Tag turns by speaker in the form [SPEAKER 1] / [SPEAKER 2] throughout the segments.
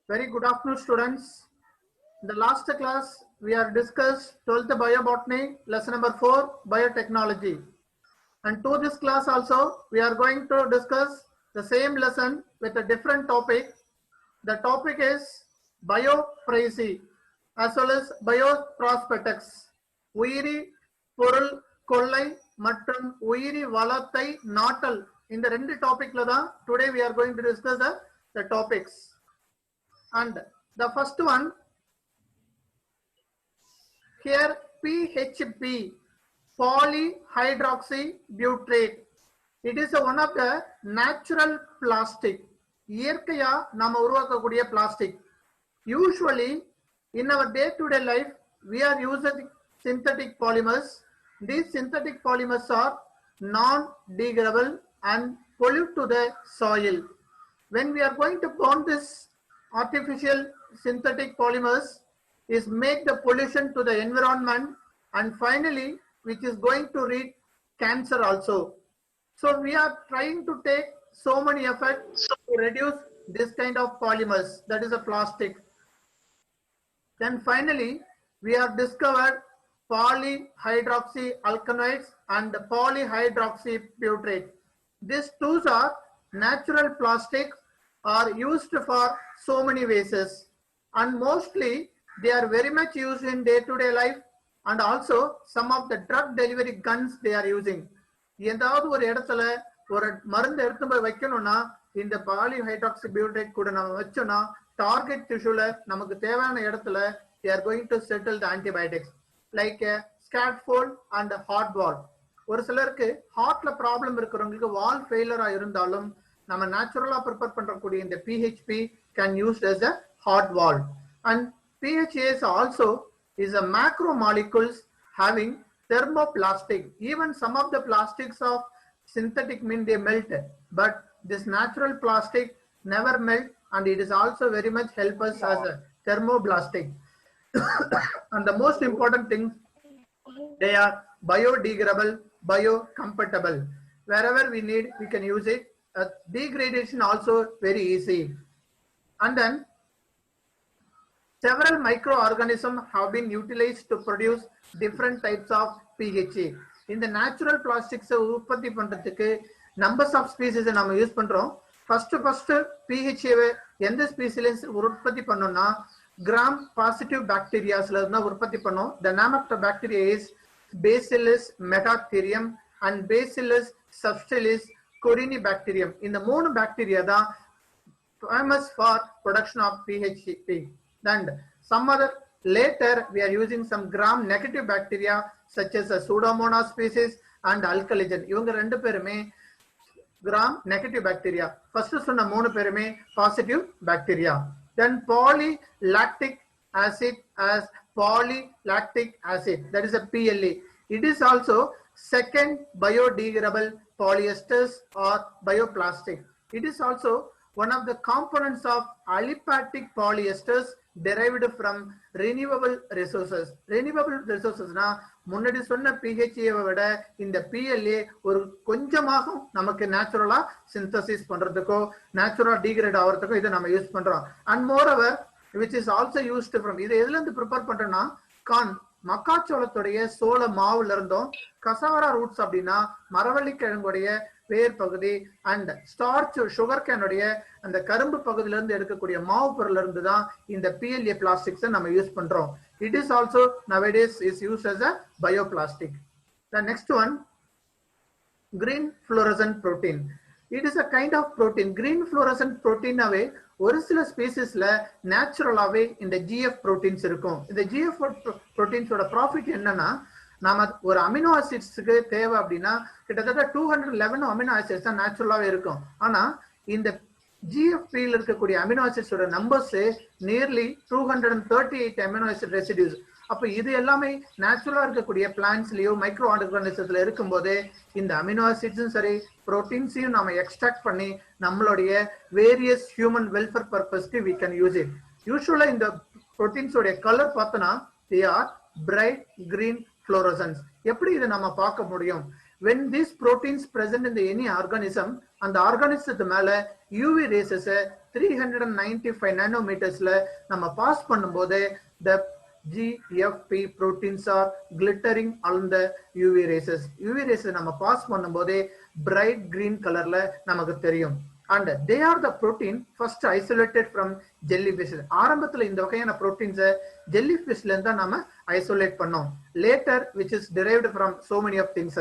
[SPEAKER 1] Very good afternoon, students. In the last class, we have discussed 12th Biobotany, lesson number 4, Biotechnology. And to this class also, we are going to discuss the same lesson with a different topic. The topic is Biophrasy as well as Bioprospects. உயிரி பொருள் கொள்ளை மற்றும் உயிரி வளத்தை நாட்டல் இந்த ரெண்டு டாபிக்ல தான் today we are going to discuss the topics. And the first one here, PHP, polyhydroxybutyrate. It is one of the natural plastic. இயற்கையா நாம உருவாக்கக்கூடிய plastic. Usually in our day-to-day life we are using synthetic polymers. These synthetic polymers are non-degradable and pollute to the soil. When we are going to burn this artificial synthetic polymers, is make the pollution to the environment, and finally which is going to lead cancer also. So we are trying to take so many efforts to reduce this kind of polymers, that is a plastic. Then finally we have discovered polyhydroxyalkanoids and polyhydroxybutyrate. These two are natural plastics, are used for so many uses, and mostly they are very much used in day-to-day life, and also some of the drug delivery guns they are using. ஏதாவது ஒரு இடத்துல ஒரு மருந்து எடுத்து போய் வைக்கணும்னா இந்த polyhydroxybutyrate கூட நம்ம வச்சோம்னா டார்கெட் டிஷ்யூல நமக்கு தேவையான இடத்துல they are going to settle the antibiotics like scaffold and heart valve. ஒரு சிலருக்கு ஹார்ட்ல ப்ராப்ளம் இருக்கிறவங்களுக்கு வால் ஃபெயிலியரா இருந்தாலும் நம்ம நேச்சுரலா ப்ரிப்பேர் பண்றக்கூடிய இந்த PHP can used as a heart valve. And PHAs also is a macromolecules having thermoplastic. Even some of the plastics of synthetic mean they melt, but this natural plastic never melt, and it is also very much help us as a thermoplastic. And the most important thing, they are biodegradable, biocompatible. Wherever we need, we can use it. Degradation also very easy. And then several microorganisms have been utilized to produce different types of PHA. In the natural plastics உற்பத்தி பண்றதுக்கு numbers of species நாம use பண்றோம். first PHA எந்த species உற்பத்தி பண்ணோம்னா gram positive bacteriasல இருந்து உற்பத்தி பண்ணோம். The name of the bacteria is Bacillus megatherium and Bacillus subtilis corynebacterium. இந்த மூணு பாக்டீரியா தான் famous for production of PHP. And some other later we are using some gram negative bacteria such as a Pseudomonas species and alkaligen. இவங்க ரெண்டு பேருமே gram negative bacteria. First சொன்ன மூணு பேருமே positive bacteria. Then polylactic acid as polylactic acid, that is a PLA. It is also second biodegradable polyesters or bioplastic. It is also one of the components of aliphatic polyesters derived from renewable resources. Renewable resources na முன்னாடி சொன்ன PHA விட இந்த PLA ஒரு கொஞ்சமாகும் நமக்கு நேச்சுரலா synthesis பண்றதுக்கோ நேச்சுரலா degrade ஆகிறதுக்கோ இதை நம்ம யூஸ் பண்றோம். And moreover which is also used from, இது எதுல இருந்து ப்ரிப்பேர் பண்றோம்னா கார்ன் மக்காச்சோளத்துடைய சோள மாவுல இருந்தும் கசாவரா ரூட்ஸ் அப்படின்னா மரவள்ளி கிழங்குடைய வேர் பகுதி அண்ட் ஸ்டார்ச் சுகர் கேனுடைய அந்த கரும்பு பகுதியில இருந்து எடுக்கக்கூடிய மாவு பொருள்ல இருந்து தான் இந்த PLA பிளாஸ்டிக்ஸ் நம்ம யூஸ் பண்றோம். It is also nowadays is used as a bioplastic. The next one, green fluorescent protein. It is a kind of protein. Green fluorescent protein அவே ஒரு சில ஸ்பீசிஸ்ல நேச்சுரலாவே இந்த GF proteins இருக்கும். இந்த GF proteins ஓட profit என்னன்னா நாம ஒரு அமினோ ஆசிட்ஸ்க்கு தேவை அப்படின்னா கிட்டத்தட்ட 211 அமினோ ஆசிட்ஸ் தான் நேச்சுரலாவே இருக்கும். ஆனா இந்த GFP ல இருக்கக்கூடிய அமினோ ஆசிட்ஸோட numbers nearly 238 amino acid residues. அப்ப இது எல்லாமே நேச்சுரலா இருக்கக்கூடிய பிளான்ட்ஸ்லயோ மைக்ரோ ஆர்கானிசம்ஸ்ல இருக்கும்போது இந்த அமினோ ஆசிட்ஸும் சரி புரோட்டீன்ஸையும் நாம எக்ஸ்ட்ராக்ட் பண்ணி நம்மளுடைய வேரியஸ் ஹியூமன் வெல்ஃபேர் பர்பஸ்க்கு we can use it. யூசுவலா இந்த புரோட்டீன்ஸோட கலர் பார்த்தனா they are bright green fluorescence. எப்படி இதை நம்ம பார்க்க முடியும்? When these proteins present in the any organism, and the organism மேல UV rays 395 nanometersல நம்ம பாஸ் பண்ணும்போது the GFP proteins are glittering on the UV rays. UV rays நம்ம பாஸ் பண்ணும்போது bright green கலர்ல நமக்கு தெரியும். And they are the protein first isolated from jellyfish. ஆரம்பத்துல இந்த வகையான proteins jellyfishல இருந்தா நாம isolate பண்ணோம். Later which is derived from so many of things.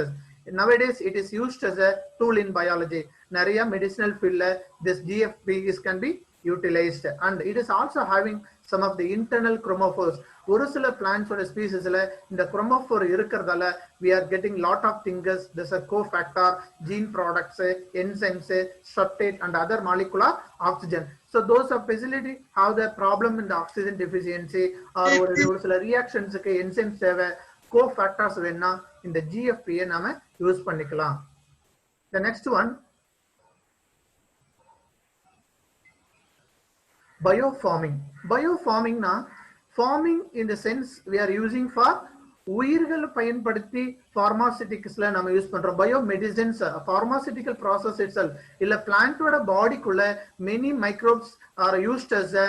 [SPEAKER 1] Nowadays it is used as a tool in biology. நிறைய medicinal field this GFP can be utilized, and it is also having some of the internal chromophores. ஒரு சில plants or speciesல இந்த chromophore இருக்கிறதால we are getting lot of things. There's a cofactor, gene products, enzymes, substrate and other molecular oxygen. So those of facility have the problem in the oxygen deficiency or ஒரு சில reactionsக்கு enzymes தேவை, cofactors வேணா இந்த GFP நாம use பண்ணிக்கலாம். The next one, biofarming. Biofarming na farming in the sense we are using for உயிர்கள் பயன்படுத்தி pharmaceuticalsல நம்ம யூஸ் பண்றோம். biomedicines pharmaceutical process itself இல்ல பிளான்ட்டோட பாடிக்குள்ள many microbes are used as a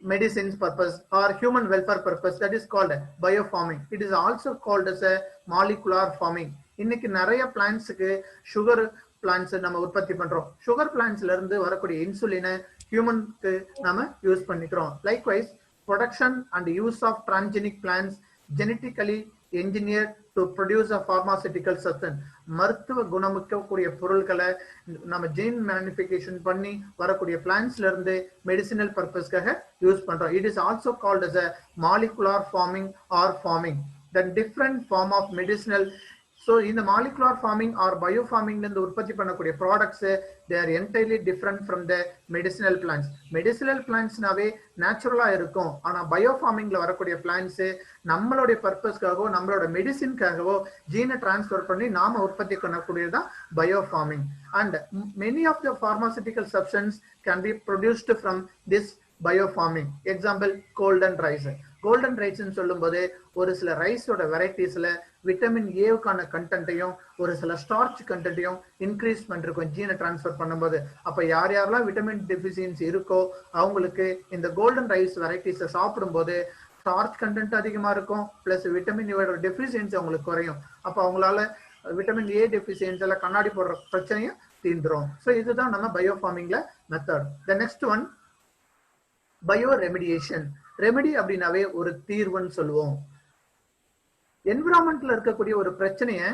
[SPEAKER 1] medicines purpose or human welfare purpose, that is called biofarming. It is also called as a molecular farming. இன்னைக்கு நிறைய பிளான்ட்ஸ்க்கு sugar plants நம்ம உற்பத்தி பண்றோம். Sugar பிளான்ட்ஸ்ல இருந்து வரக்கூடிய இன்சுலினை ஹியூமனுக்கு நாம use பண்ணிக்கிறோம். Likewise production and use of transgenic plants genetically engineered to produce a pharmaceutical substance. மருத்துவ குணமிக்கக்கூடிய பொருட்களை நம்ம ஜீன் மேனிஃபிகேஷன் பண்ணி வரக்கூடிய பிளான்ட்ஸ்ல இருந்து மெடிசினல் பர்பஸ்க்காக யூஸ் பண்றோம். It is also called as a molecular farming or farming. The different form of medicinal. So in the molecular farming or biofarming இருந்து உற்பத்தி பண்ணக்கூடிய products they are entirely different from the medicinal plants. Medicinal plants நாவே நேச்சுரலா இருக்கும். ஆனா biofarmingல வரக்கூடிய plants நம்மளுடைய பர்பஸ்க்காகவோ நம்மளோட மெடிசின்காகவோ ஜீனை transfer பண்ணி நாம உற்பத்தி பண்ணக்கூடியதுதான் biofarming. And many of the pharmaceutical substances can be produced from this biofarming. Example, golden rice. Golden ரைஸ்ன்னு சொல்லும்போது ஒரு சில ரைஸோட வெரைட்டிஸ்ல விட்டமின் ஏவுக்கான கண்டென்ட்டையும் ஒரு சில ஸ்டார்ச் கண்டென்ட்டையும் இன்க்ரீஸ் பண்ணிருக்கோம் ஜீனை டிரான்ஸ்ஃபர் பண்ணும்போது. அப்ப யார் யாரெல்லாம் விட்டமின் டெஃபிஷியன்சி இருக்கோ அவங்களுக்கு இந்த கோல்டன் ரைஸ் வெரைட்டிஸை சாப்பிடும்போது ஸ்டார்ச் கண்டென்ட் அதிகமா இருக்கும், பிளஸ் விட்டமின் டெஃபிஷியன்சி அவங்களுக்கு குறையும். அப்ப அவங்களால விட்டமின் ஏ டெஃபிஷியன்சில கண்ணாடி போடுற பிரச்சனையும் தீர்ந்துரும். ஸோ இதுதான் நம்ம பயோஃபார்மிங்ல method. The next one, bioremediation. Remedy அப்படின்னாவே ஒரு தீர்வுன்னு சொல்லுவோம். என்விரான்மெண்ட்ல இருக்கக்கூடிய ஒரு பிரச்சனையை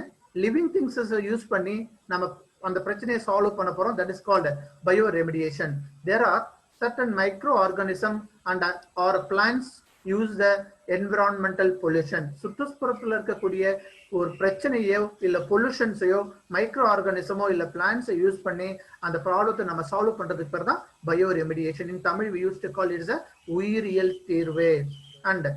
[SPEAKER 1] லிவிங் திங்ஸ் யூஸ் பண்ணி நம்ம அந்த பிரச்சனையை சால்வ் பண்ண போறோம். That is called bioremediation. There are certain microorganism and are plants use the environmental pollution. சுற்றுப்புறத்துல இருக்கக்கூடிய ஒரு பிரச்சனையோ இல்ல பொல்யூஷன்ஸையோ மைக்ரோ ஆர்கானிசமோ இல்ல பிளான்ட்ஸை யூஸ் பண்ணி அந்த ப்ராப்ளத்தை நம்ம சால்வ் பண்றதுக்கு பேர் தான் bio remediation. In Tamil we used to call it as a உயிரியல் தீர்வு. அண்ட்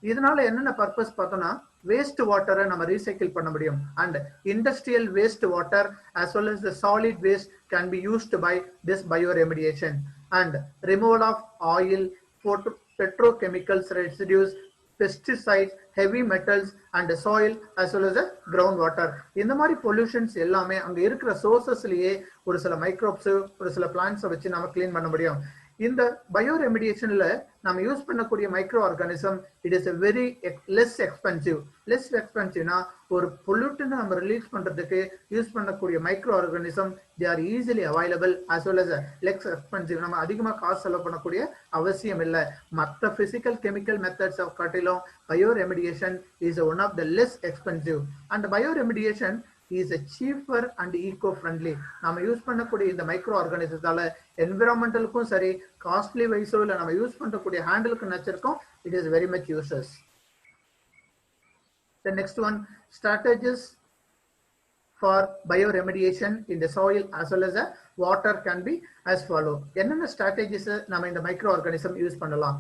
[SPEAKER 1] இதனால என்னென்ன பர்பஸ் பார்த்தோம்னா, வேஸ்ட் வாட்டரை நம்ம ரீசைக்கிள் பண்ண முடியும். And industrial waste water as well as the solid waste can be used by this bio remediation. And removal of oil, petrochemicals residues, pesticides, heavy metals and soil as well as ground water. இந்த மாதிரி pollutions எல்லாமே அங்க இருக்கிற சோர்சஸ்லயே ஒரு சில microbes ஒரு சில பிளான்ட்ஸை வச்சு நம்ம கிளீன் பண்ண முடியும். இந்த பயோ ரெமிடியேஷன்ல நம்ம யூஸ் பண்ணக்கூடிய micro organism it is a very less expensive. less expensiveனா ஒரு பொல்யூட்டன் நம்ம ரிலீஸ் பண்றதுக்கு யூஸ் பண்ணக்கூடிய micro organism they are easily available as well as less expensive. நம்ம அதிகமா காசு செலவு பண்ணக்கூடிய அவசியம் இல்லை. மற்ற பிசிக்கல் கெமிக்கல் மெத்தட்ஸ் ஆஃப் காட்டிலும் bio remediation is one of the less expensive. and bio remediation is a cheaper and eco-friendly. நாம யூஸ் பண்ணக்கூடிய இந்த மைக்ரோ ஆர்கானிசத்தால என்விரான்மெண்டலுக்கும் சரி காஸ்ட்லி வைஸோ இல்லை நம்ம யூஸ் பண்ணக்கூடிய ஹேண்டிலுக்கு நச்சிருக்கோம். It is very much uses. The next one, strategies for bioremediation in the soil as well as the water can be as follow. என்னென்ன strategies நம்ம இந்த மைக்ரோ ஆர்கானிசம் யூஸ் பண்ணலாம்?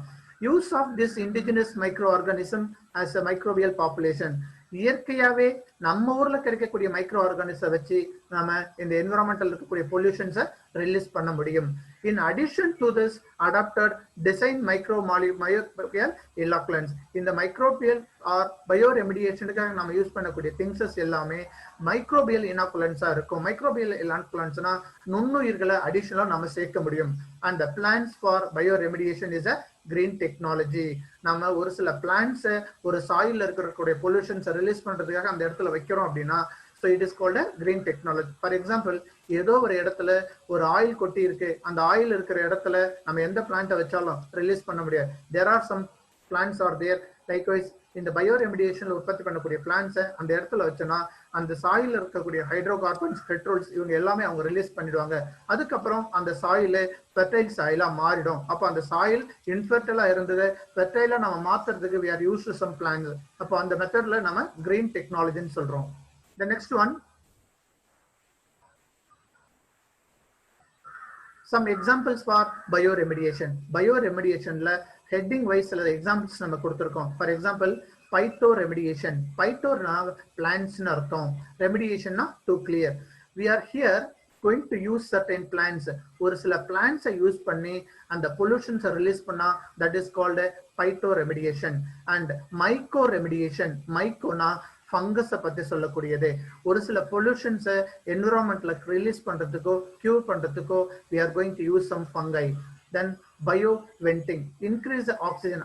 [SPEAKER 1] use of this indigenous microorganism as a microbial population. இயற்கையாவே நம்ம ஊர்ல கிடைக்கக்கூடிய micro organism வச்சு நாம இந்த என்விரான்மெண்டல் இருக்கக்கூடிய பொல்யூஷன்ஸை ரிலீஸ் பண்ண முடியும். In addition to this adapted design microbial inoculants, இந்த microbial or bioremediation நம்ம யூஸ் பண்ணக்கூடிய திங்ஸஸ் எல்லாமே மைக்ரோபியல் இனாகுலன்ஸா இருக்கும். மைக்ரோபியல் இனாகுலன்ஸ்னா நுண்ணுயிர்களை அடிஷனலா நம்ம சேர்க்க முடியும். and the plans for bioremediation is a green technology. நம்ம ஒரு சில பிளான்ஸ் ஒரு சாயில்ல இருக்கக்கூடிய பொல்யூஷன்ஸ் ரிலீஸ் பண்றதுக்காக அந்த இடத்துல வைக்கிறோம் அப்படின்னா so it is called a green technology. For example, ஏதோ ஒரு இடத்துல ஒரு ஆயில் கொட்டி இருக்கு, அந்த ஆயில் இருக்கிற இடத்துல நம்ம எந்த பிளான்ட்டை வச்சாலும் ரிலீஸ் பண்ண முடியாது. there are some plants are there. likewise இந்த பயோரெமிடியேஷன்ல உற்பத்தி பண்ணக்கூடிய பிளான்ஸை அந்த இடத்துல வச்சோன்னா அந்த சாயில இருக்கக்கூடிய ஹைட்ரோகார்பன்ஸ், பெட்ரோல்ஸ் இவங்க எல்லாமே அவங்க ரிலீஸ் பண்ணிடுவாங்க. அதுக்கப்புறம் அந்த சாயில ஃபெர்டைல் சாயிலா மாறிடும். அப்போ அந்த சாயில் இன்ஃபெர்டைலா இருந்தது ஃபெர்டைலா நம்ம மாத்துறதுக்கு we are used to some plants. அப்போ அந்த மெத்தட்ல நம்ம கிரீன் டெக்னாலஜின்னு சொல்றோம். The next one, some examples for bioremediation. Bioremediationல heading wise சில examples நம்ம கொடுத்திருக்கோம். For example, phytoremediation. Phytorனா plants னு அர்த்தம், remediation னா to clear. We are here going to use certain plants. ஒரு சில plants யூஸ் பண்ணி அந்த pollutions ரிலீஸ் பண்ணா that is called phytoremediation. and mycoremediation. mycoனா ஃபங்கஸை பத்தி சொல்லக்கூடியது. ஒரு சில பொல்யூஷன்ஸை என்விரான்மெண்ட்ல ரிலீஸ் பண்றதுக்கோ கியூர் பண்றதுக்கோ we are going to use some fungi. then bio venting, increase the oxygen.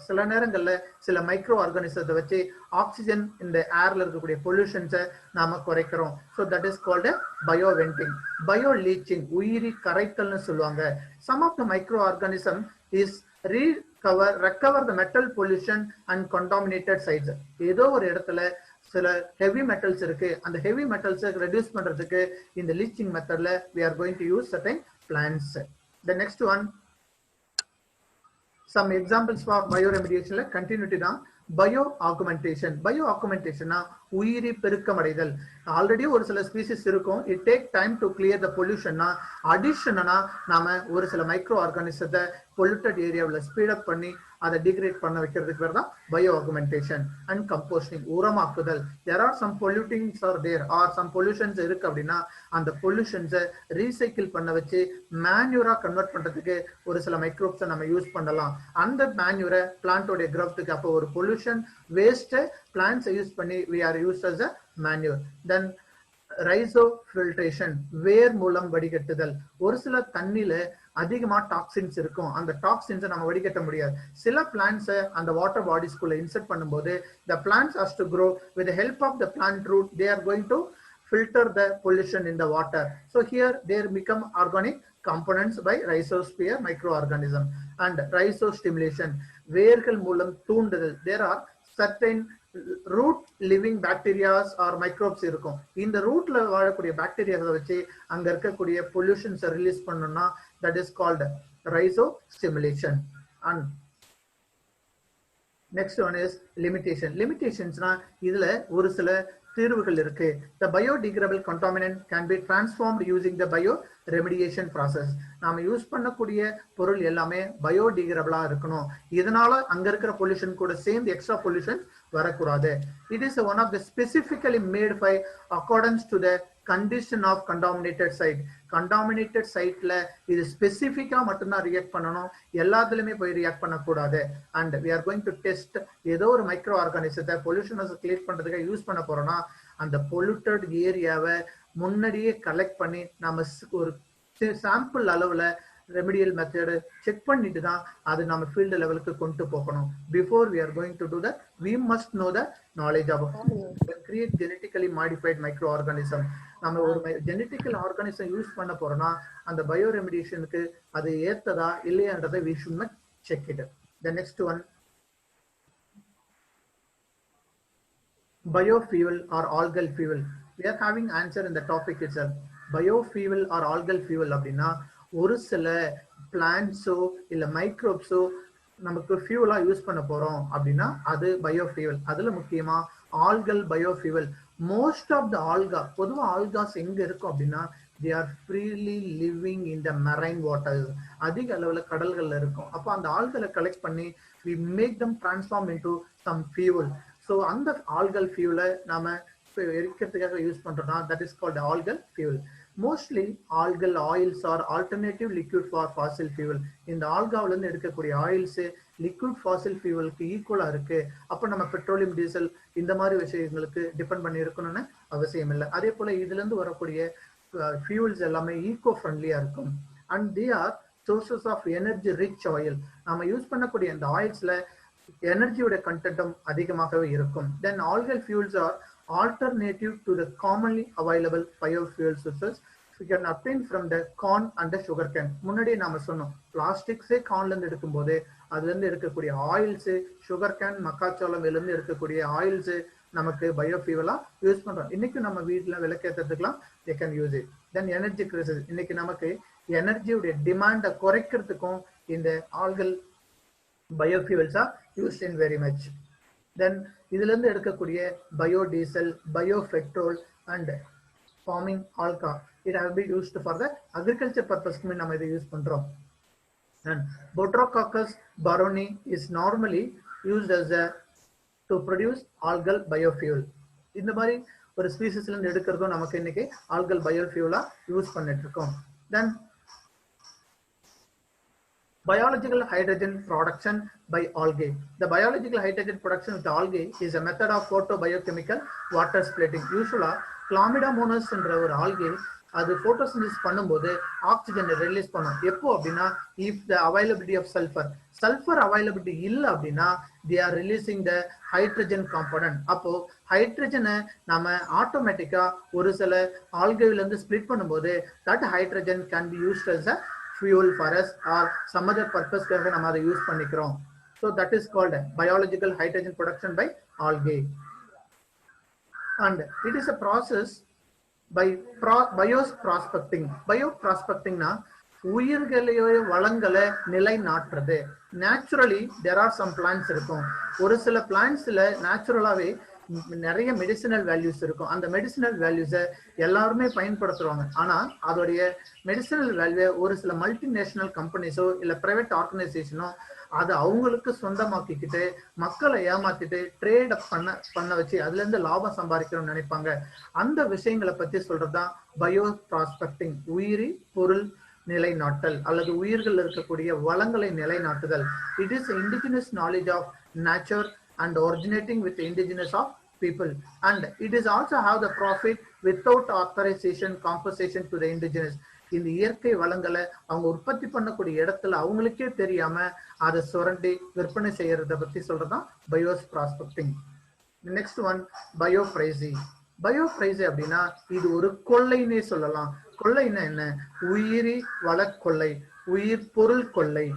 [SPEAKER 1] சில நேரங்கள்ல சில மைக்ரோ ஆர்கானிசத்தை வச்சு ஆக்சிஜன் இந்த ஏர்ல இருக்கக்கூடிய பொல்யூஷன்ஸை நாம குறைக்கிறோம். So that is called bio venting. Bio leaching, உயிரி கரைத்தல்னு சொல்லுவாங்க. Some of the micro organism is recover the metal pollution and contaminated sites. ஏதோ ஒரு இடத்துல சில ஹெவி மெட்டல்ஸ் இருக்கு, அந்த ஹெவி மெட்டல்ஸ் ரெடியூஸ் பண்றதுக்கு இந்த லீச்சிங் மெத்தட்ல we are going to use certain plants. The next one, some examples for bioremediation continuity தான். Bioaugmentation. பயோ ஆகுமெண்டேஷன்னா உயிரி பெருக்கமடைதல். ஆல்ரெடி ஒரு சில ஸ்பீசிஸ் இருக்கும், it take time to clear the பொல்யூஷன்னா அடிஷனா நாம ஒரு சில மைக்ரோ ஆர்கானிசத்தை பொல்யூட்டட் ஏரியாவில் ஸ்பீடப் பண்ணி அதை டிகிரேட் பண்ண வைக்கிறதுக்கு பேர் தான் பயோ ஆகுமெண்டேஷன். அண்ட் கம்போஸ்டிங், உரமாக்குதல். there are some pollutings are there or some pollutions இருக்கு அப்படின்னா அந்த பொல்யூஷன்ஸை ரீசைக்கிள் பண்ண வச்சு மேன்யூரா கன்வெர்ட் பண்றதுக்கு ஒரு சில மைக்ரோப்ஸை நம்ம யூஸ் பண்ணலாம். அந்த மேன்யூரை பிளான்டோடைய கிரோத்துக்கு, அப்போ ஒரு பொல்யூஷன் வேஸ்ட் பிளான்ஸ் யூஸ் பண்ணி we are used as a manure. then rhizofiltration, வேர் மூலம் வடிகட்டுதல். ஒரு சில தண்ணில அதிகமா டாக்ஸின்ஸ் இருக்கும், அந்த டாக்ஸின்ஸை நம்ம வடிகட்ட முடியாது. சில பிளான்ட்ஸை அந்த வாட்டர் பாடிஸ்குள்ள இன்செர்ட் பண்ணும்போது the plants has to grow with the help of the plant root. they are going to filter the pollution in the water. so here they become organic components by rhizosphere microorganism. and rhizostimulation, வேர்கள் மூலம் தூண்டுதல். there are certain root living bacterias or microbes இருக்கும். இந்த ரூட்ல வாழக்கூடிய பாக்டீரியாஸை வச்சு அங்க இருக்கக்கூடிய பொல்யூஷன்ஸை ரிலீஸ் பண்ணணும்னா that is called rhizostimulation. and next one is limitation. limitationsனா இதுல ஒரு சில தீர்வுகள் இருக்கு. the biodegradable contaminant can be transformed using the bioremediation process. நாம யூஸ் பண்ணக்கூடிய பொருள் எல்லாமே பயோடிகிரபிளா இருக்கணும். இதனால அங்க இருக்கிற பொல்யூஷன் கூட சேர்ந்து எக்ஸ்ட்ரா பொல்யூஷன் வரக்கூடாது. it is one of the specifically made by accordance to the condition of contaminated site. contaminated siteல இது ஸ்பெசிஃபிக்கா மட்டும்தான் ரியாக்ட் பண்ணணும், எல்லாத்துலயுமே போய் ரியாக்ட் பண்ணக்கூடாது. and we are going to test ஏதோ ஒரு மைக்ரோ ஆர்கானிசத்தை பொல்யூஷனை கிளியர் பண்றதுக்காக யூஸ் பண்ண போறோம்னா அந்த பொல்யூட்டட் ஏரியாவை முன்னாடியே கலெக்ட் பண்ணி நம்ம ஒரு சாம்பிள் அளவுல ரெமிடியல் மெத்தட் செக் பண்ணிட்டு தான் அது நம்ம ஃபீல்டு லெவலுக்கு கொண்டு போகணும். Before we are going to do that we must know the knowledge of create genetically modified microorganism. நம்ம ஒரு ஜெனட்டிக்கல் ஆர்கானிசம் யூஸ் பண்ண போறோம்னா அந்த பயோ ரெமிடியேஷனுக்கு அது ஏத்ததா இல்லையான்றதை we should not check it. the next one, biofuel or algal fuel. we are having answer in the topic itself. biofuel or algal fuel அப்படின்னா ஒரு சில பிளான்ட்ஸோ இல்ல மைக்ரோப்ஸோ நமக்கு ஃபியூலா யூஸ் பண்ண போறோம் அப்படின்னா அது பயோஃபியூல். அதுல முக்கியமா algal biofuel. Most of the algae, பொதுவா ஆல்காஸ் எங்க இருக்கும் அப்படின்னா they are freely living in the marine waters. அதிக அளவுல கடல்கள்ல இருக்கும். அப்போ அந்த ஆல்களை கலெக்ட் பண்ணி we make them transform into some fuel. so அந்த ஆல்கல் ஃபியூலை நாம எரிக்கிறதுக்காக யூஸ் பண்றோம்னா that is called algal fuel. Mostly algal oils are alternative liquid for fossil fuel. இந்த ஆல்காவில இருந்து எடுக்கக்கூடிய ஆயில்ஸ் லிக்விட் ஃபாசில் ஃபியூவலுக்கு ஈக்குவலா இருக்கு. அப்ப நம்ம பெட்ரோலியம், டீசல் இந்த மாதிரி விஷயங்களுக்கு டிபெண்ட் பண்ணி இருக்கணும்னு அவசியம் இல்லை. அதே போல இதுல இருந்து வரக்கூடிய ஃபியூல்ஸ் எல்லாமே ஈகோ ஃப்ரெண்ட்லியா இருக்கும். And they are sources of energy rich oil. நம்ம யூஸ் பண்ணக்கூடிய இந்த ஆயில்ஸ்ல எனர்ஜியோட கண்டென்ட்டும் அதிகமாகவே இருக்கும். Then algal fuels are alternative to the commonly available biofuel sources we can obtain from the corn and the sugar cane. முன்னாடி நாம சொன்னோம் பிளாஸ்டிக்ஸே கார்ன்ல இருந்து எடுக்கும்போது அதுல இருந்து எடுக்கக்கூடிய ஆயில்ஸ், சுகர் கேன், மக்காச்சோளம் இருந்து எடுக்கக்கூடிய ஆயில்ஸ் நமக்கு பயோஃபியூவலா யூஸ் பண்றோம். இன்னைக்கு நம்ம வீட்டுல விளக்கேற்றதுக்கெல்லாம் they can use it. Then energy crisis. இன்னைக்கு நமக்கு எனர்ஜியோட டிமாண்டை குறைக்கிறதுக்கும் இந்த algal biofuels are used in very much. Then இதுல இருந்து எடுக்கக்கூடிய biodiesel, biopetrol and farming algae it have been used for the agriculture பர்பஸ்க்குமே நம்ம இதை யூஸ் பண்றோம். அண்ட் Botrococcus baroni is normally used as a to produce algal biofuel. இந்த மாதிரி ஒரு ஸ்பீசிஸ்ல இருந்து எடுக்கிறதும் நமக்கு இன்னைக்கு ஆல்கல் பயோஃபியூலா யூஸ் பண்ணிட்டு இருக்கோம். தென் biological hydrogen production by algae. The biological hydrogen production with algae is a method of photobiochemical water splitting. Usually Chlamydomonas என்ற ஒரு algae அது photosynthesis பண்ணும்போது ஆக்சிஜனை ரிலீஸ் பண்ணும். எப்போ அப்படின்னா if the availability of sulfur availability இல்ல அப்படின்னா they are releasing the hydrogen component. அப்போ ஹைட்ரஜனை நம்ம ஆட்டோமேட்டிக்கா ஒரு சில ஆல்கேல இருந்து ஸ்பிளிட் பண்ணும்போது that hydrogen can be used as a fuel for us or some other purpose க்காக நம்ம அதை யூஸ் பண்ணிக்கிறோம். So that is called biological hydrogen production by algae. And it is a process by bioprospecting. Bioprospecting na உயிர்களையோ வளங்களை நிலைநாட்டுறது. Naturally there are some plants இருக்கும். ஒரு சில பிளான்ட்ஸ்ல நேச்சுரலாவே நிறைய மெடிசினல் வேல்யூஸ் இருக்கும். அந்த மெடிசினல் வேல்யூஸை எல்லாருமே பயன்படுத்துவாங்க. ஆனா அதோடைய மெடிசினல் வேல்யூ ஒரு சில மல்டிநேஷனல் கம்பெனிஸோ இல்ல பிரைவேட் ஆர்கனைசேஷனோ அதை அவங்களுக்கு சொந்தமாக்கிக்கிட்டு மக்களை ஏமாத்திட்டு ட்ரேட் அப் பண்ண வச்சு அதுல இருந்து லாபம் சம்பாதிக்கணும்னு நினைப்பாங்க. அந்த விஷயங்களை பத்தி சொல்றதுதான் பயோ ப்ராஸ்பெக்டிங். உயிரி பொருள் நிலைநாட்டல் அல்லது உயிர்கள் இருக்கக்கூடிய வளங்களை நிலைநாட்டுதல். It is indigenous knowledge of nature and originating with the indigenous of people, and it is also have the profit without authorization compensation to the indigenous. இந்த இயற்கை வளங்களை அவங்க உற்பத்தி பண்ணக்கூடிய இடத்துல அவங்களுக்கே தெரியாம அதை சுரண்டி விற்பனை செய்யறத பத்தி சொல்றதுதான் bioprospecting. Next one biopiracy. Biopiracy அப்படின்னா இது ஒரு கொள்ளைன்னே சொல்லலாம். கொள்ளைன்னா என்ன? உயிரி வள கொள்ளை, உயிர் பொருள் கொள்ளை.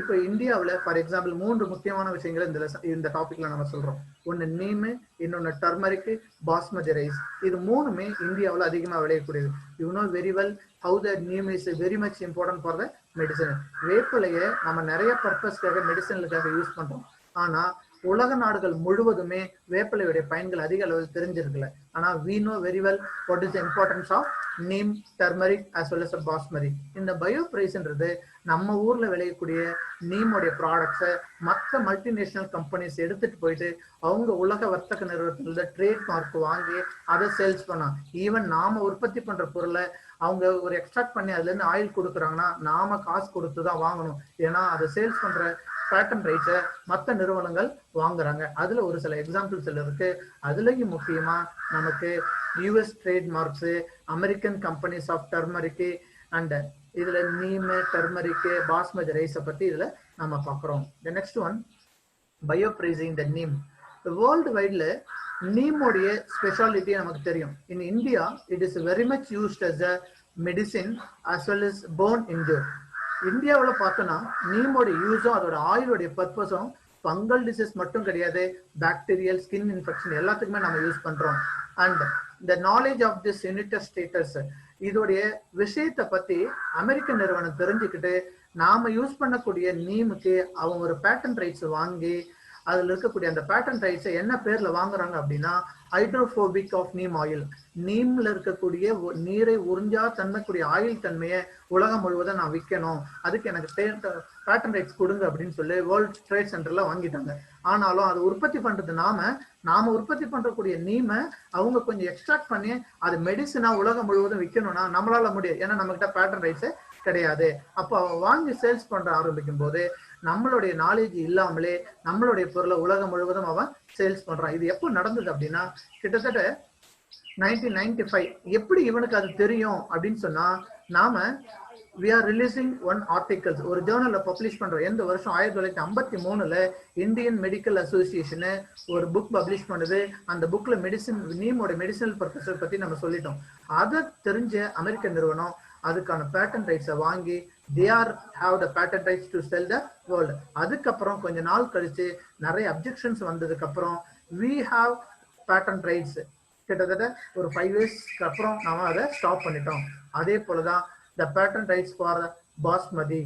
[SPEAKER 1] இப்ப இந்தியாவில் ஃபார் எக்ஸாம்பிள் 3 முக்கியமான விஷயங்களை இந்த டாபிக்ல நம்ம சொல்றோம். ஒன்னு நீம், இன்னொன்னு டர்மரிக், பாஸ்மதி ரைஸ். இது 3மே இந்தியாவில் அதிகமா விளையக்கூடியது. You know very well how the neem is very much important for the medicine. வேப்பிலையை நம்ம நிறைய பர்பஸ்க்காக மெடிசனுக்காக யூஸ் பண்றோம். ஆனா உலக நாடுகள் முழுவதுமே வேப்பிலையுடைய பயன்கள் அதிக அளவில் தெரிஞ்சிருக்கல. ஆனா we know very well what is the importance of neem, turmeric as well as basmati. இந்த பயோப்ரைஸ்ன்றது நம்ம ஊர்ல விளையக்கூடிய நீமோடைய ப்ராடக்ட்ஸை மற்ற மல்டிநேஷனல் கம்பெனிஸ் எடுத்துட்டு போயிட்டு அவங்க உலக வர்த்தக நிறுவனத்துல ட்ரேட் மார்க் வாங்கி அதை சேல்ஸ் பண்ணலாம். ஈவன் நாம உற்பத்தி பண்ற பொருளை அவங்க ஒரு எக்ஸ்ட்ராக்ட் பண்ணி அதுல இருந்து ஆயில் கொடுக்குறாங்கன்னா நாம காசு கொடுத்துதான் வாங்கணும். ஏன்னா அதை சேல்ஸ் பண்ற பேட்டன் ரைட்ஸை மற்ற நிறுவனங்கள் வாங்குறாங்க. அதுல ஒரு சில எக்ஸாம்பிள்ஸ் இருக்கு. அதுலயும் முக்கியமா நமக்கு US trademarks, American companies of turmeric and இதுல நீம், டர்மரிக், பாஸ்மதி ரைஸை பத்தி இதுல நம்ம பாக்குறோம். The next one biopiracy in the neem. World வைட்ல நீமோடைய ஸ்பெஷாலிட்டி நமக்கு தெரியும். In India it is very much used as a medicine as well as bone injury. இந்தியாவில் பார்த்தோன்னா நீமோட யூஸும் அதோட ஆயிலோடைய பர்பஸும் ஃபங்கல் டிசீஸ் மட்டும் கிடையாது, பாக்டீரியல், ஸ்கின் இன்ஃபெக்ஷன் எல்லாத்துக்குமே நம்ம யூஸ் பண்றோம். And the knowledge of this united status, இதோடைய விஷயத்தை பத்தி அமெரிக்க நிறுவனம் தெரிஞ்சுக்கிட்டு நாம யூஸ் பண்ணக்கூடிய நீமுக்கு அவங்க ஒரு பேட்டன் ரைட்ஸ் வாங்கி அதுல இருக்கக்கூடிய அந்த பேட்டன் ரைட்ஸை என்ன பேர்ல வாங்குறாங்க அப்படின்னா ஹைட்ரோபோபிக் ஆஃப் நீம் ஆயில், நீம்ல இருக்கக்கூடிய நீரை உறிஞ்சா தன்மைக்கூடிய ஆயில் தன்மையை உலகம் முழுவதும் நான் விற்கணும், அதுக்கு எனக்கு பேட்டன் ரைட்ஸ் கொடுங்க அப்படின்னு சொல்லி வேர்ல்ட் ட்ரேட் சென்டர்ல வாங்கிட்டாங்க. ஆனாலும் அது உற்பத்தி பண்றது நாம உற்பத்தி பண்றக்கூடிய நீமை அவங்க கொஞ்சம் எக்ஸ்ட்ராக்ட் பண்ணி அது மெடிசனா உலகம் முழுவதும் விற்கணும்னா நம்மளால முடியாது, ஏன்னா நம்ம கிட்ட பேட்டன் ரைட்ஸ் கிடையாது. அப்போ வாங்கி சேல்ஸ் பண்ற ஆரம்பிக்கும் போது நம்மளுடைய நாலேஜ் இல்லாமலே நம்மளுடைய பொருளை உலகம் முழுவதும் அவன் சேல்ஸ் பண்றான். இது எப்போ நடந்தது அப்படின்னா கிட்டத்தட்ட 1995. எப்படி இவனுக்கு அது தெரியும் அப்படின்னு சொன்னா, நாம we are releasing one articles ஒரு ஜேர்னல்ல பப்ளிஷ் பண்றோம். எந்த வருஷம் 1953ல இந்தியன் மெடிக்கல் அசோசியேஷன் ஒரு புக் பப்ளிஷ் பண்ணுது. அந்த புக்ல நீமோட மெடிசனல் பர்பஸ் பத்தி நம்ம சொல்லிட்டோம். அதை தெரிஞ்ச அமெரிக்க நிறுவனம் அதுக்கான பேட்டன் ரைட்ஸை வாங்கி they are have the patent rights to sell the world. அதுக்கப்புறம் கொஞ்ச நாள் கழிச்சு நிறைய அப்ஜெக்ஷன்ஸ் வந்ததுக்கு அப்புறம் we have patent rights கிட்டத்தட்ட ஒரு 5 இயர்ஸ்க்கு அப்புறம் நாம அதை ஸ்டாப் பண்ணிட்டோம். அதே போலதான் the patent rights for basmati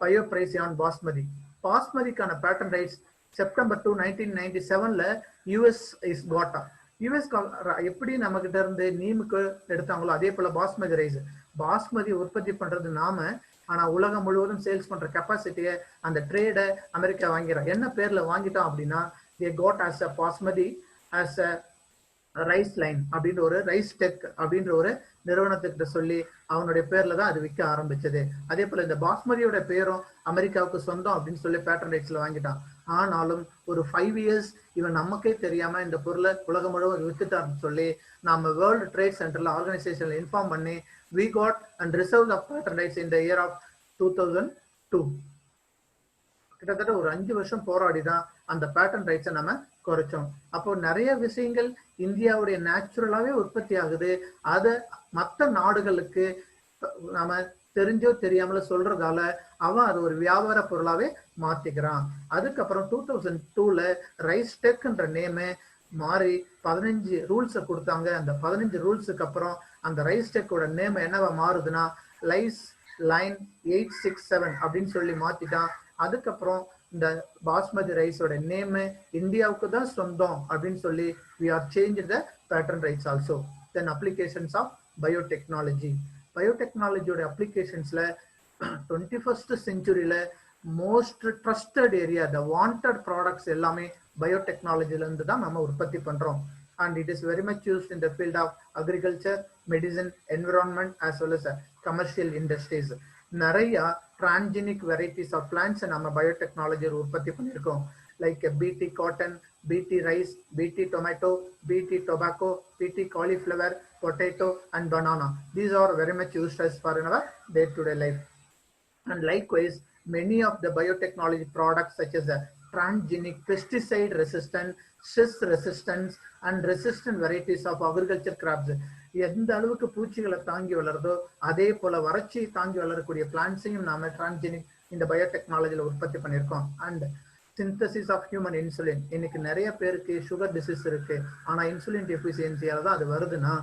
[SPEAKER 1] bioprecision பாஸ்மதிக்கான patent rights September 2 1997ல US is got. US எப்படி நம்ம கிட்ட இருந்து நீமுக்கு எடுத்தாங்களோ அதே போல பாஸ்மதி உற்பத்தி பண்றது நாம, ஆனா உலகம் முழுவதும் சேல்ஸ் பண்ற கெப்பாசிட்டியை அந்த ட்ரேட அமெரிக்கா வாங்கிறோம். என்ன பேர்ல வாங்கிட்டோம் அப்படின்னா they got as a basmati as a rice line அப்படின்ற ஒரு ரைஸ் டெக் அப்படின்ற ஒரு நிறுவனத்துக்கிட்ட சொல்லி அவனுடைய பேர்ல தான் அது விற்க ஆரம்பிச்சது. அதே போல இந்த பாஸ்மதியோட பேரும் அமெரிக்காவுக்கு சொந்தம் அப்படின்னு சொல்லி பேட்டன் ரைட்ஸ்ல வாங்கிட்டான். ஆனாலும் ஒரு 5 இயர்ஸ் இவன் நமக்கே தெரியாம இந்த பொருளை உலகம் முழுவதும் வித்துட்டாருன்னு சொல்லி நாம வேர்ல்டு ட்ரேட் சென்டர்ல ஆர்கனைசேஷன்ல இன்ஃபார்ம் பண்ணி we got and reserved of patent rights in the year of 2002. கிட்டத்தட்ட ஒரு 5 வருஷம் போராடி தான் அந்த பேட்டன் ரைட்ஸை நம்ம குறைச்சோம். அப்போ நிறைய விஷயங்கள் இந்தியாவுடைய நேச்சுரலாவே உற்பத்தி ஆகுது. அதை மற்ற நாடுகளுக்கு நாம தெரிஞ்சோ தெரியாமல சொல்றதால அவன் அது ஒரு வியாபார பொருளாவே மாத்திக்கிறான். அதுக்கப்புறம் 2002ல ரைஸ் டெக்ன்ற நேமு மாறி 15 ரூல்ஸை கொடுத்தாங்க. அந்த 15 ரூல்ஸுக்கு அப்புறம் அந்த ரைஸ் டெக்கோட நேம் என்னவா மாறுதுன்னா லைஸ் லைன் 867 அப்படின்னு சொல்லி மாத்திட்டான். அதுக்கப்புறம் இந்த பாஸ்மதி ரைஸோட நேம் இந்தியாவுக்கு தான் சொந்தம் அப்படின்னு சொல்லி we are changed the patent rights also. Then applications of பயோடெக்னாலஜியோட அப்ளிகேஷன்ஸ்ல 21st செஞ்சுரியில most trusted area the wanted products எல்லாமே பயோடெக்னாலஜில இருந்து தான் நம்ம உற்பத்தி பண்றோம். And it is very much used in the field of agriculture, medicine, environment as well as commercial industries. நிறைய transgenic varieties of plants நம்ம பயோடெக்னாலஜி உற்பத்தி பண்ணியிருக்கோம். Like BT cotton, BT rice, BT tomato, BT tobacco, BT cauliflower, potato and banana. These are very much used as for our day-to-day life. And likewise, many of the biotechnology products such as transgenic, pesticide resistant, stress resistance and resistant varieties of agriculture crops. எந்த அளவுக்கு பூச்சிகளை தாங்கி வளருதோ அதே போல வறட்சி தாங்கி வளரக்கூடிய பிளான்ட்ஸையும் நாம டிரான்ஜெனிக் இந்த பயோடெக்னாலஜில உற்பத்தி பண்ணியிருக்கோம். And synthesis of human insulin. இன்னைக்கு நிறைய பேருக்கு சுகர் டிசீஸ் இருக்கு, ஆனா இன்சுலின் டெஃபிஷியன்சியால தான் அது வருதுன்னா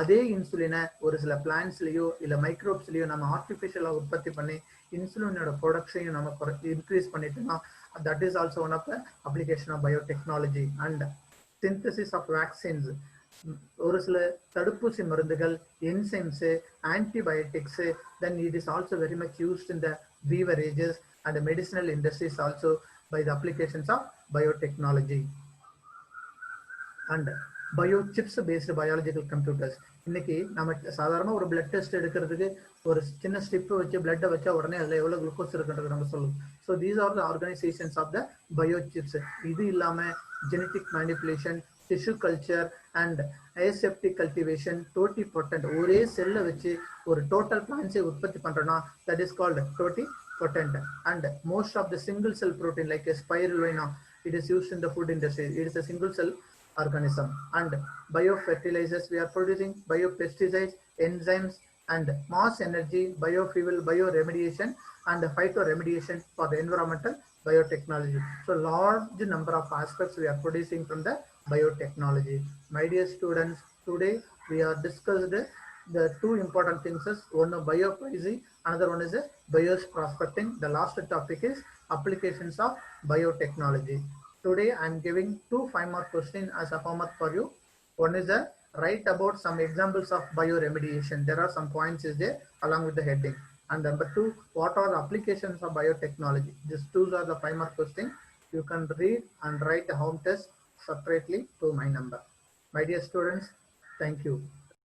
[SPEAKER 1] அதே இன்சுலினை ஒரு சில பிளான்ட்ஸ்லயோ இல்ல மைக்ரோப்ஸ்லயோ நம்ம ஆர்டிபிஷியலா உற்பத்தி பண்ணி இன்சுலினோட ப்ரொடக்ஷனையும் நம்ம இன்க்ரீஸ் பண்ணிட்டோம்னா that is also one of the application of biotechnology. And synthesis of vaccines. ஒரு சில தடுப்பூசி மருந்துகள், enzymes, antibiotics, then it is also very much used in the beverages and the medicinal industries also by the applications of biotechnology. And biochips based biological computers. இன்னைக்கு நம்ம சாதாரண ஒரு blood test எடுக்கிறதுக்கு ஒரு சின்ன ஸ்ட்ரிப் வச்சு பிளட்டை வச்சா உடனே அதுல எவ்வளவு குளுக்கோஸ் இருக்குன்றது நம்ம சொல்லுவோம். So these are the organisations of the biochips. இது இல்லாம genetic manipulation, tissue culture and aseptic cultivation, totipotent. ஒரே செல்லை வச்சு ஒரு டோட்டல் பிளான்ஸை உற்பத்தி பண்றோம்னா that is called totipotent. And most of the single cell protein like spirulina, it is used in the food industry. It is a single cell organism. And biofertilizers, we are producing biopesticides, enzymes and mass energy, biofuel, bioremediation and phytoremediation for the environmental biotechnology. So large number of aspects we are producing from the biotechnology. My dear students, today we are discussed the two important things is one is biopoesy, another one is bios prospecting. The last topic is applications of biotechnology. today I'm giving two 5-mark questions as a homework for you. One is a write about some examples of bioremediation. There are some points is there along with the heading. And number two, what are the applications of biotechnology? These two are the 5-mark questions. You can read and write the home test separately to my number. My dear students, thank you.